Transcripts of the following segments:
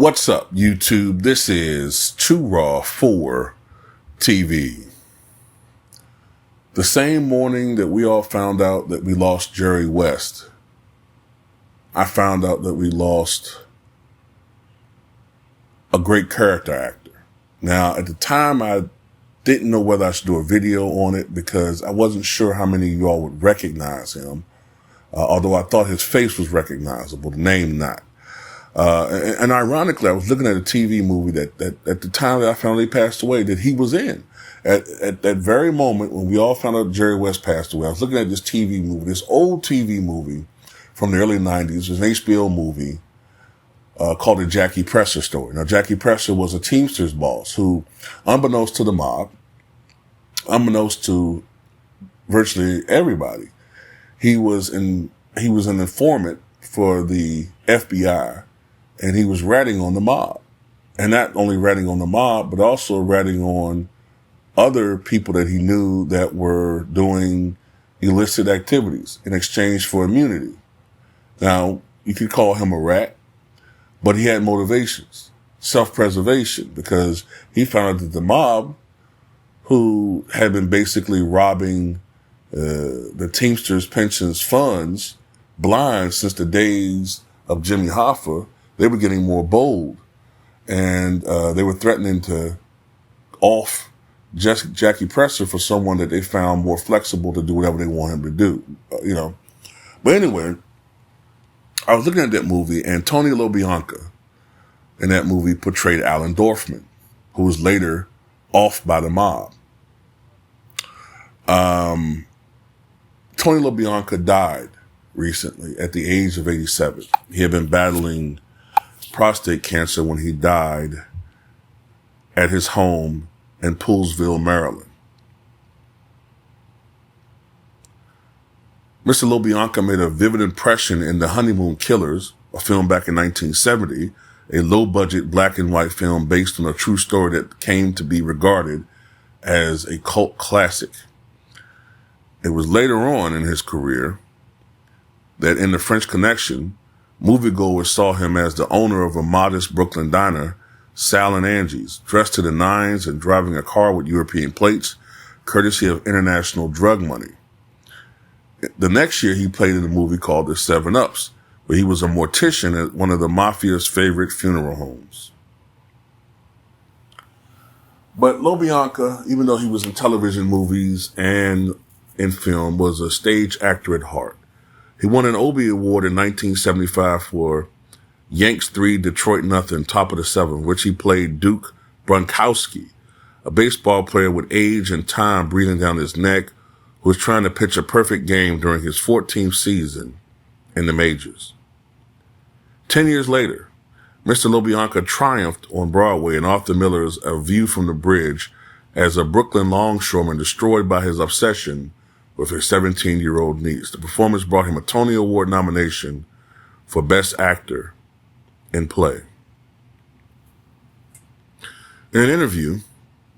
What's up, YouTube? This is Too Raw for TV. The same morning that we all found out that we lost Jerry West, I found out that we lost a great character actor. Now, at the time, I didn't know whether I should do a video on it because I wasn't sure how many of y'all would recognize him, although I thought his face was recognizable, the name not. And ironically, I was looking at a TV movie that at the time that I found he passed away, that he was in. At that very moment when we all found out Jerry West passed away, I was looking at this TV movie, this old TV movie from the early 90s. It was an HBO movie called The Jackie Presser Story. Now, Jackie Presser was a Teamsters boss who, unbeknownst to the mob, unbeknownst to virtually everybody, he was an informant for the FBI. And he was ratting on the mob. And not only ratting on the mob, but also ratting on other people that he knew that were doing illicit activities in exchange for immunity. Now, you could call him a rat, but he had motivations, self-preservation, because he found out that the mob, who had been basically robbing the Teamsters pensions funds blind since the days of Jimmy Hoffa, they were getting more bold, and they were threatening to off Jackie Presser for someone that they found more flexible to do whatever they want him to do, But anyway, I was looking at that movie, and Tony LaBianca in that movie portrayed Alan Dorfman, who was later off by the mob. Tony LaBianca died recently at the age of 87. He had been battling prostate cancer when he died at his home in Poolesville, Maryland. Mr. LaBianca made a vivid impression in The Honeymoon Killers, a film back in 1970, a low-budget black and white film based on a true story that came to be regarded as a cult classic. It was later on in his career that in The French Connection, moviegoers saw him as the owner of a modest Brooklyn diner, Sal and Angie's, dressed to the nines and driving a car with European plates, courtesy of international drug money. The next year, he played in a movie called The 7-Ups, where he was a mortician at one of the mafia's favorite funeral homes. But LaBianca, even though he was in television movies and in film, was a stage actor at heart. He won an Obie Award in 1975 for Yanks 3, Detroit Nothing, Top of the Seventh, which he played Duke Bronkowski, a baseball player with age and time breathing down his neck, who was trying to pitch a perfect game during his 14th season in the majors. 10 years later, Mr. LaBianca triumphed on Broadway in Arthur Miller's A View from the Bridge as a Brooklyn longshoreman destroyed by his obsession with his 17-year-old niece. The performance brought him a Tony Award nomination for Best Actor in Play. In an interview,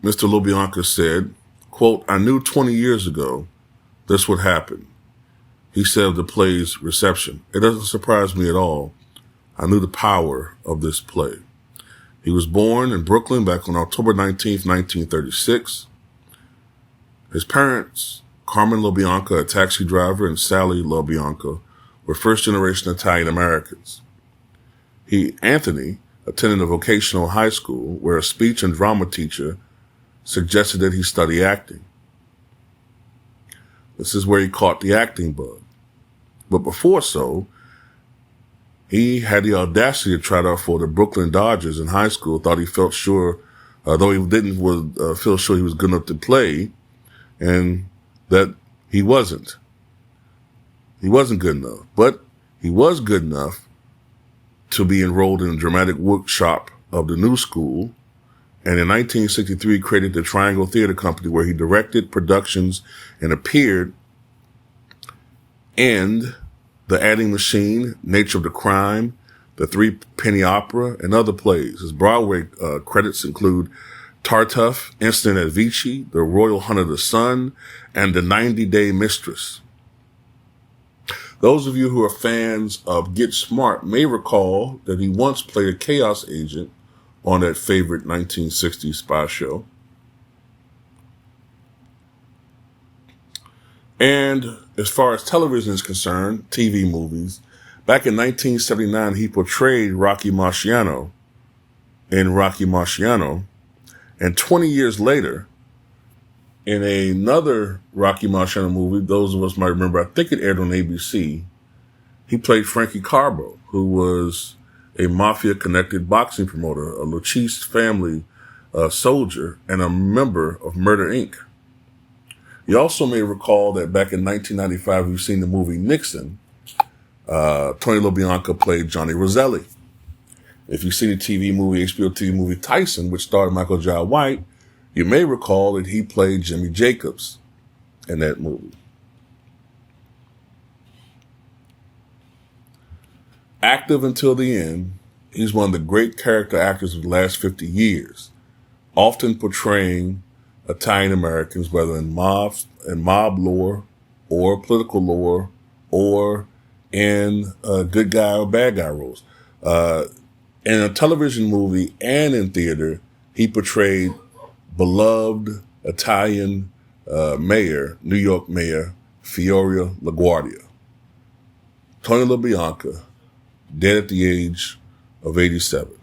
Mr. LaBianca said, quote, "I knew 20 years ago this would happen." He said of the play's reception, "It doesn't surprise me at all. I knew the power of this play." He was born in Brooklyn back on October 19th, 1936. His parents, Carmen LaBianca, a taxi driver, and Sally LaBianca, were first-generation Italian-Americans. Anthony, attended a vocational high school where a speech and drama teacher suggested that he study acting. This is where he caught the acting bug. But before so, he had the audacity to try out for the Brooklyn Dodgers in high school, though he felt sure he was good enough to play, and that he wasn't. He wasn't good enough, but he was good enough to be enrolled in the dramatic workshop of the New School, and in 1963 created the Triangle Theater Company, where he directed productions and appeared in The Adding Machine, Nature of the Crime, The Three Penny Opera, and other plays. His Broadway credits include Tartuffe, Incident at Vichy, The Royal Hunt of the Sun, and The 90-Day Mistress. Those of you who are fans of Get Smart may recall that he once played a chaos agent on that favorite 1960s spy show. And as far as television is concerned, TV movies, back in 1979, he portrayed Rocky Marciano in Rocky Marciano. And 20 years later, in another Rocky Marciano movie, those of us might remember, I think it aired on ABC, he played Frankie Carbo, who was a mafia-connected boxing promoter, a Luchese family soldier, and a member of Murder, Inc. You also may recall that back in 1995, you've seen the movie Nixon. Tony Bianco played Johnny Roselli. If you've seen the HBO TV movie Tyson, which starred Michael Jai White, you may recall that he played Jimmy Jacobs in that movie. Active until the end, he's one of the great character actors of the last 50 years, often portraying Italian Americans, whether in mob lore or political lore or in good guy or bad guy roles. In a television movie and in theater, he portrayed beloved Italian mayor, New York Mayor, Fiore LaGuardia. Tony LaBianca, dead at the age of 87.